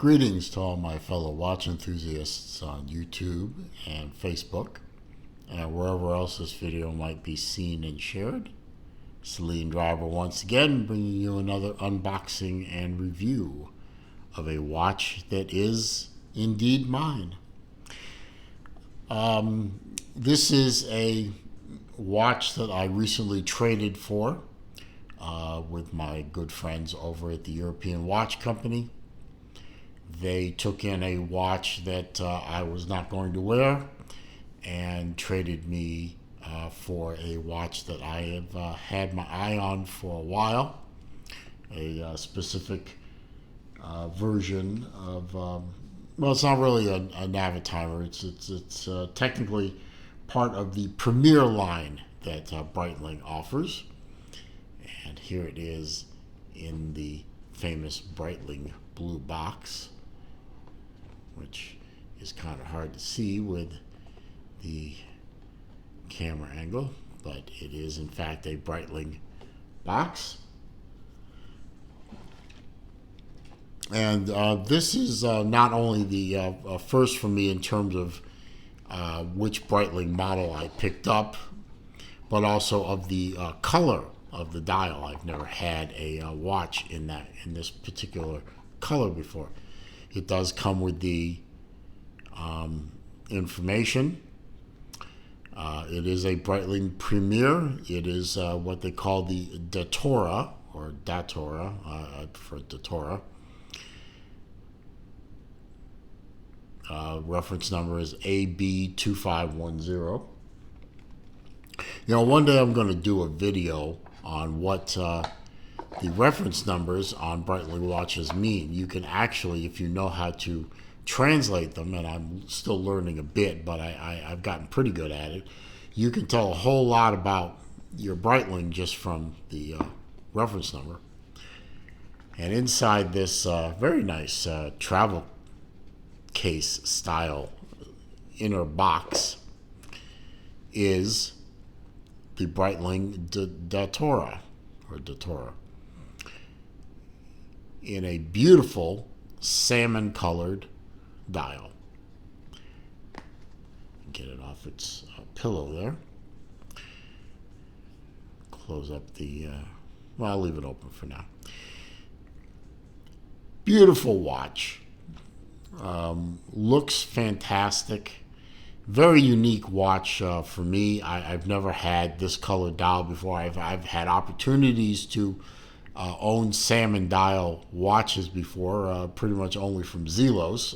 Greetings to all my fellow watch enthusiasts on YouTube and Facebook and wherever else this video might be seen and shared. Celine Driver once again bringing you another unboxing and review of a watch that is indeed mine. This is a watch that I recently traded for with my good friends over at the European Watch Company. They took in a watch that I was not going to wear and traded me for a watch that I have had my eye on for a while, a specific version of, well, it's not really a Navitimer. It's technically part of the Premier line that Breitling offers. And here it is in the famous Breitling blue box, which is kind of hard to see with the camera angle, but it is in fact a Breitling box. And this is not only the first for me in terms of which Breitling model I picked up, but also of the color of the dial. I've never had a watch in this particular color before. It does come with the information. It is a Breitling Premier. It is what they call the Datora, or Datora. I prefer Datora. Reference number is AB2510. You know, one day I'm going to do a video on what the reference numbers on Breitling watches mean. You can actually, if you know how to translate them, and I'm still learning a bit, but I've gotten pretty good at it, you can tell a whole lot about your Breitling just from the reference number. And inside this very nice travel case style inner box is the Breitling Datora, or Datora, in a beautiful salmon colored dial. Get it off its pillow there. Close up the, well, I'll leave it open for now. Beautiful watch. Looks fantastic. Very unique watch for me. I've never had this color dial before. I've had opportunities to own salmon dial watches before, pretty much only from Zelos.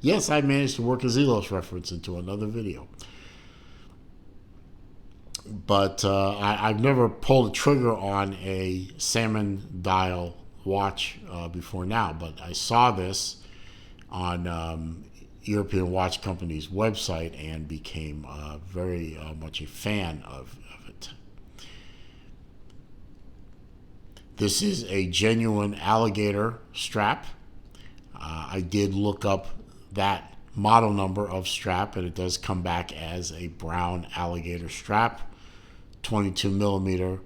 Yes, I managed to work a Zelos reference into another video. But I've never pulled a trigger on a salmon dial watch before now. But I saw this on European Watch Company's website and became very much a fan of it. This is a genuine alligator strap. I did look up that model number of strap, and it does come back as a brown alligator strap, 22 millimeter,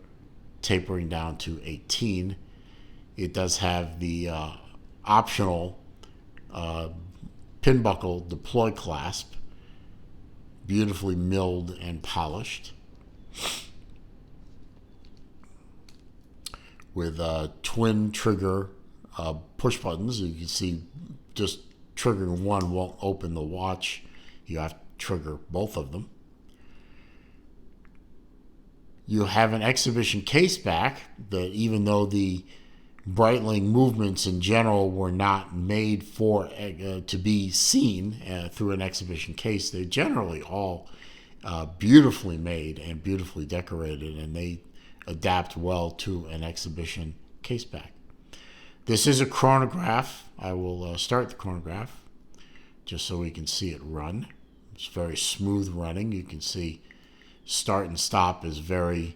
tapering down to 18. It does have the optional pin buckle deploy clasp, beautifully milled and polished, with twin trigger push buttons. You can see just triggering one won't open the watch. You have to trigger both of them. You have an exhibition case back that, even though the Breitling movements in general were not made for to be seen through an exhibition case, they're generally all beautifully made and beautifully decorated, and they adapt well to an exhibition case back. This is a chronograph. I will start the chronograph just so we can see it run. It's very smooth running. You can see start and stop is very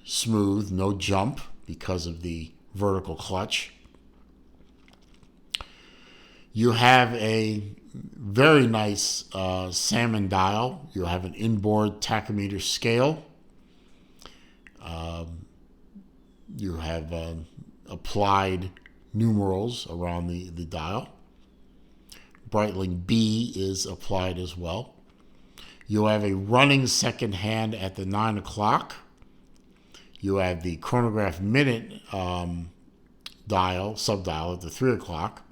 smooth, no jump because of the vertical clutch. You have a very nice salmon dial. You have an inboard tachymeter scale. You have applied numerals around the dial. Breitling B is applied as well. You have a running second hand at the 9 o'clock. You have the chronograph minute subdial at the 3 o'clock.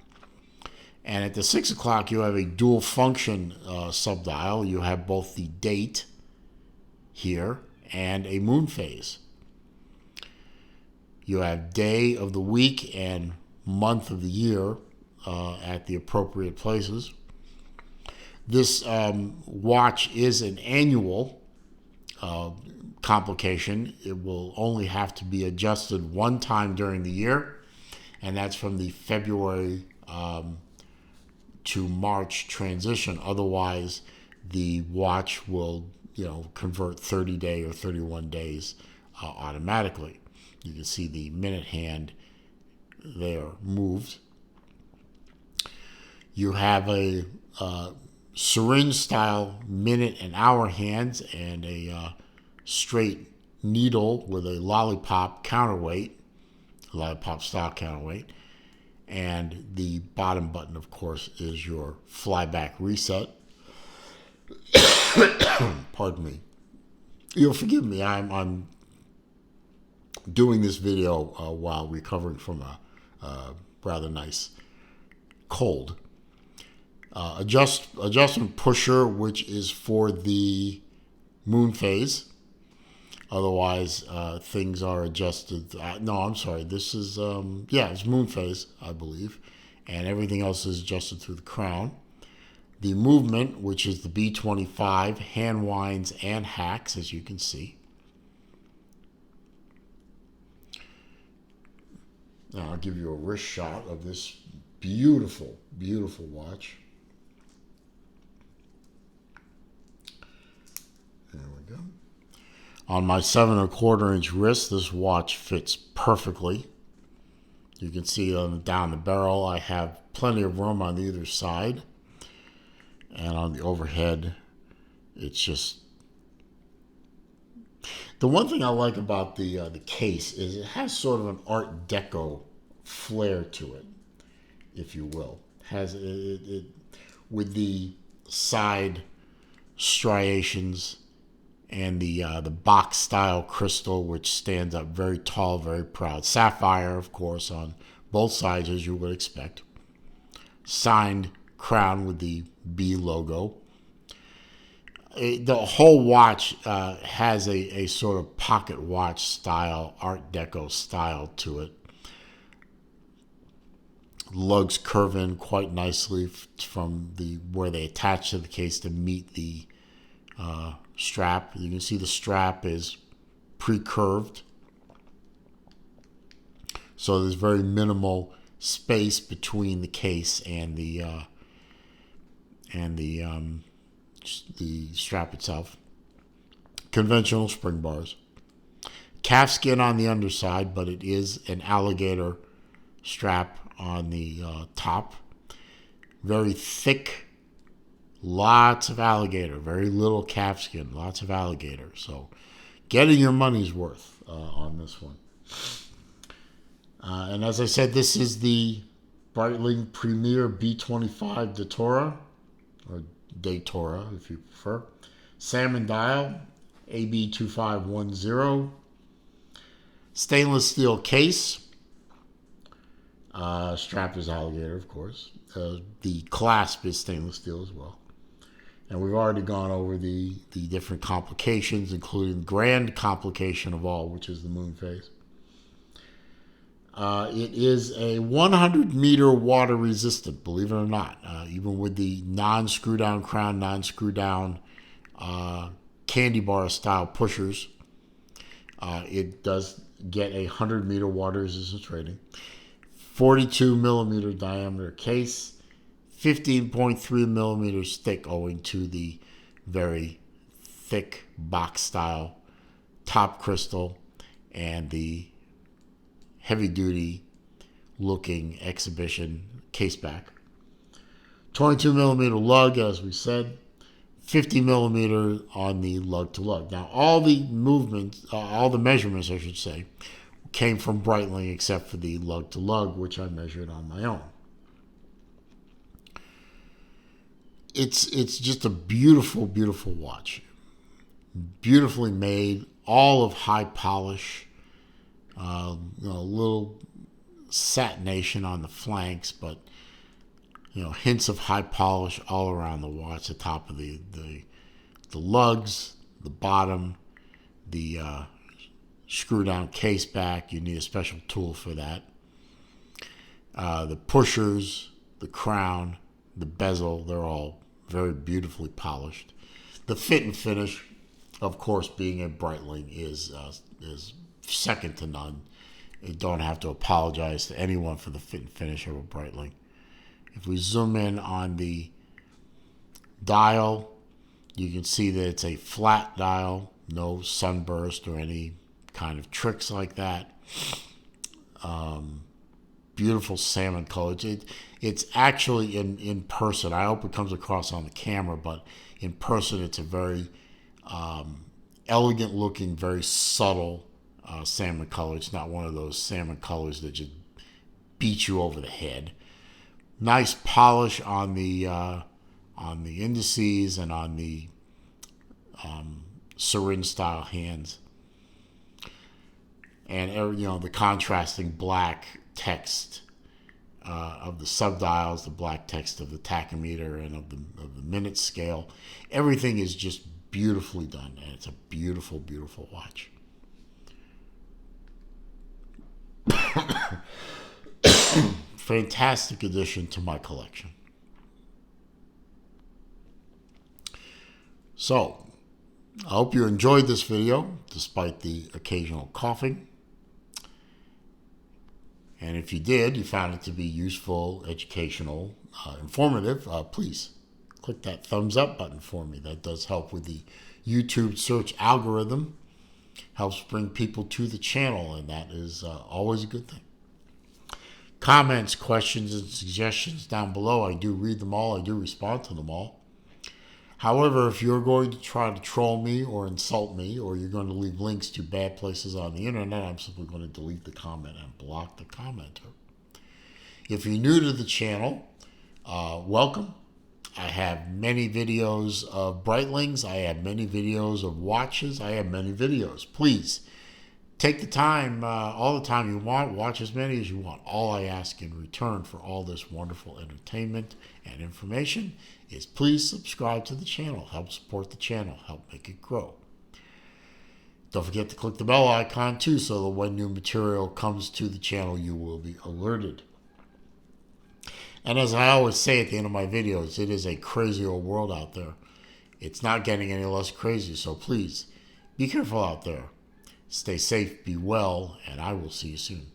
And at the 6 o'clock, you have a dual function subdial. You have both the date here and a moon phase. You have day of the week and month of the year at the appropriate places. This watch is an annual complication. It will only have to be adjusted one time during the year, and that's from the February to March transition. Otherwise, the watch will, convert 30-day or 31 days automatically. You can see the minute hand there moved. You have a syringe-style minute and hour hands and a straight needle with a lollipop counterweight, lollipop-style counterweight. And the bottom button, of course, is your flyback reset. Pardon me. You'll forgive me. I'm doing this video while recovering from a rather nice cold. Adjustment pusher, which is for the moon phase. Otherwise, things are adjusted. No, I'm sorry. This is, it's moon phase, I believe. And everything else is adjusted through the crown. The movement, which is the B25, hand winds and hacks, as you can see. Now, I'll give you a wrist shot of this beautiful, beautiful watch. There we go. On my 7¼ inch wrist, this watch fits perfectly. You can see down the barrel, I have plenty of room on either side. And on the overhead, it's just... The one thing I like about the case is it has sort of an Art Deco flair to it, if you will. Has it with the side striations and the box style crystal, which stands up very tall, very proud. Sapphire, of course, on both sides, as you would expect. Signed crown with the B logo. The whole watch has a sort of pocket watch style, Art Deco style to it. Lugs curve in quite nicely from where they attach to the case to meet the strap. You can see the strap is pre-curved, so there's very minimal space between the case and the strap itself. Conventional spring bars. Calfskin on the underside, but it is an alligator strap on the top. Very thick, lots of alligator, very little calfskin, lots of alligator. So getting your money's worth on this one. And as I said, this is the Breitling Premier B25 Datora, or Datora if you prefer. Salmon dial, AB2510. Stainless steel case. Strap is alligator, of course. The clasp is stainless steel as well. And we've already gone over the different complications, including the grand complication of all, which is the moon phase. It is a 100-meter water resistant, believe it or not. Even with the non-screw down crown, non-screw down candy bar style pushers, it does get a 100-meter water resistance rating. 42 millimeter diameter case, 15.3 millimeters thick, owing to the very thick box style top crystal and the heavy duty looking exhibition case back. 22 millimeter lug, as we said, 50 millimeter on the lug to lug. Now, all the movements, all the measurements, I should say, came from Breitling except for the lug to lug, which I measured on my own. it's just a beautiful, beautiful watch. Beautifully made, all of high polish, a little satination on the flanks, but hints of high polish all around the watch. The top of the lugs, the bottom, the screw down case back. You need a special tool for that. The pushers, the crown, the bezel, they're all very beautifully polished. The fit and finish, of course, being a Breitling, is second to none. You don't have to apologize to anyone for the fit and finish of a Breitling. If we zoom in on the dial, you can see that it's a flat dial, no sunburst or any kind of tricks like that. Beautiful salmon color. It's actually in person. I hope it comes across on the camera, but in person it's a very elegant looking, very subtle salmon color. It's not one of those salmon colors that just beat you over the head. Nice polish on the indices and on the syringe style hands, and the contrasting black text of the subdials, the black text of the tachymeter and of the minute scale. Everything is just beautifully done, and it's a beautiful, beautiful watch. Fantastic addition to my collection. So, I hope you enjoyed this video, despite the occasional coughing. And if you did, you found it to be useful, educational, informative, please click that thumbs up button for me. That does help with the YouTube search algorithm. Helps bring people to the channel, and that is always a good thing. Comments, questions, and suggestions down below. I do read them all. I do respond to them all. However, if you're going to try to troll me or insult me, or you're going to leave links to bad places on the internet, I'm simply going to delete the comment and block the commenter. If you're new to the channel, welcome. I have many videos of Breitlings. I have many videos of watches. I have many videos. Please take the time, all the time you want. Watch as many as you want. All I ask in return for all this wonderful entertainment and information is please subscribe to the channel. Help support the channel. Help make it grow. Don't forget to click the bell icon too, so that when new material comes to the channel, you will be alerted. And as I always say at the end of my videos, it is a crazy old world out there. It's not getting any less crazy, so please be careful out there. Stay safe, be well, and I will see you soon.